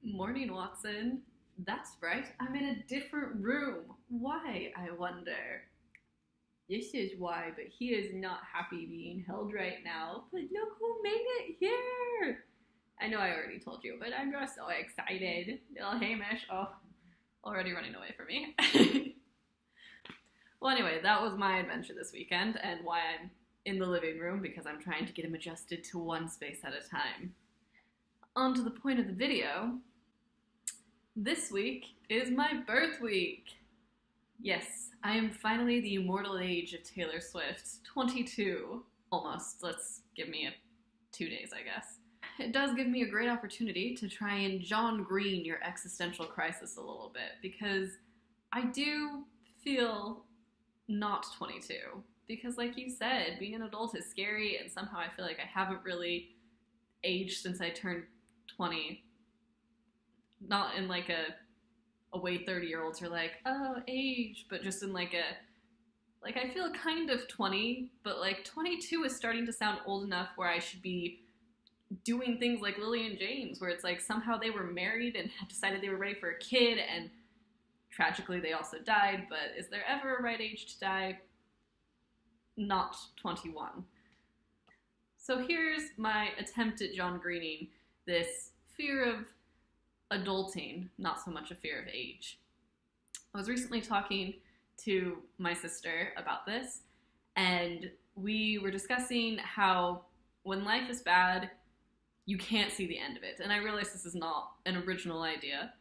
Morning, Watson. That's right, I'm in a different room. Why, I wonder? This is why, but he is not happy being held right now. But look who made it here! I know I already told you, but I'm just so excited. Little Hamish, already running away from me. Well, anyway, that was my adventure this weekend, and why I'm in the living room, because I'm trying to get him adjusted to one space at a time. On to the point of the video. This week is my birth week. Yes, I am finally the immortal age of Taylor Swift, 22. Almost. Let's give me 2 days, I guess. It does give me a great opportunity to try and John Green your existential crisis a little bit, because I do feel not 22. Because like you said, being an adult is scary, and somehow I feel like I haven't really aged since I turned 20. Not in like a way 30-year-olds are like, oh, age, but just in like I feel kind of 20, but like 22 is starting to sound old enough where I should be doing things like Lily and James, where it's like somehow they were married and had decided they were ready for a kid, and tragically they also died. But is there ever a right age to die? Not 21. So here's my attempt at John Greening this fear of adulting, not so much a fear of age. I was recently talking to my sister about this, and we were discussing how when life is bad, you can't see the end of it. And I realize this is not an original idea,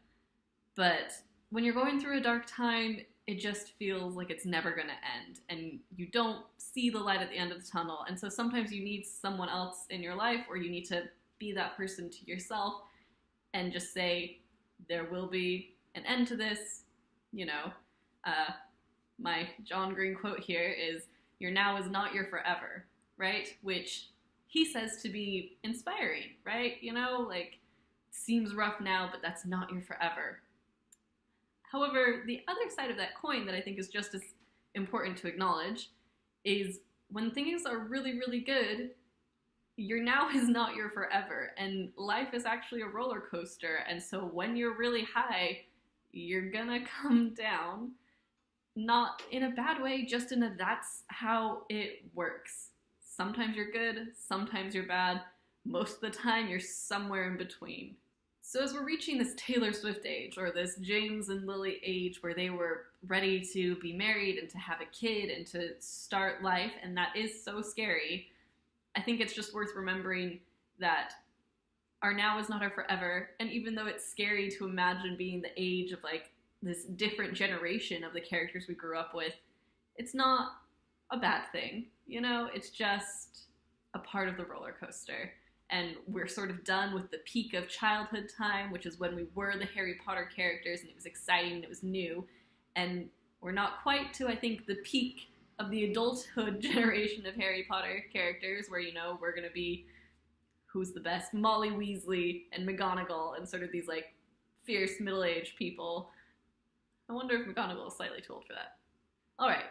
but when you're going through a dark time, it just feels like it's never going to end, and you don't see the light at the end of the tunnel. And so sometimes you need someone else in your life, or you need to be that person to yourself and just say, there will be an end to this. You know, my John Green quote here is, your now is not your forever, right? Which he says to be inspiring, right? You know, like, seems rough now, but that's not your forever. However, the other side of that coin that I think is just as important to acknowledge is when things are really, really good, your now is not your forever, and life is actually a roller coaster. And so when you're really high, you're gonna come down, not in a bad way, just in a that's how it works. Sometimes you're good, sometimes you're bad, most of the time you're somewhere in between. So as we're reaching this Taylor Swift age, or this James and Lily age, where they were ready to be married and to have a kid and to start life, and that is so scary, I think it's just worth remembering that our now is not our forever. And even though it's scary to imagine being the age of like this different generation of the characters we grew up with, it's not a bad thing. You know, it's just a part of the roller coaster. And we're sort of done with the peak of childhood time, which is when we were the Harry Potter characters, and it was exciting and it was new. And we're not quite to, I think, the peak of the adulthood generation of Harry Potter characters, where, you know, we're going to be who's the best, Molly Weasley and McGonagall, and sort of these like fierce middle-aged people. I wonder if McGonagall is slightly too old for that. Alright,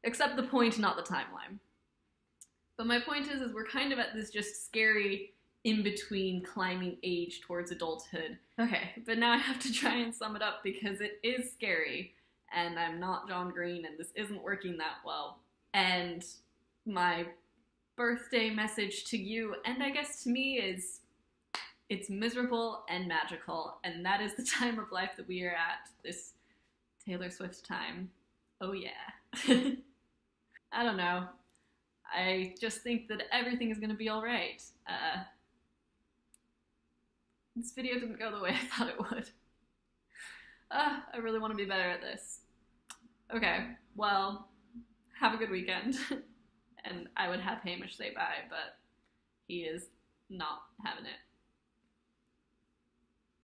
accept the point, not the timeline. But my point is we're kind of at this just scary in-between climbing age towards adulthood. Okay, but now I have to try and sum it up, because it is scary, and I'm not John Green, and this isn't working that well. And my birthday message to you, and I guess to me, is it's miserable and magical, and that is the time of life that we are at, this Taylor Swift time. Oh yeah. I don't know. I just think that everything is going to be alright. This video didn't go the way I thought it would. I really want to be better at this. Okay, well, have a good weekend. And I would have Hamish say bye, but he is not having it.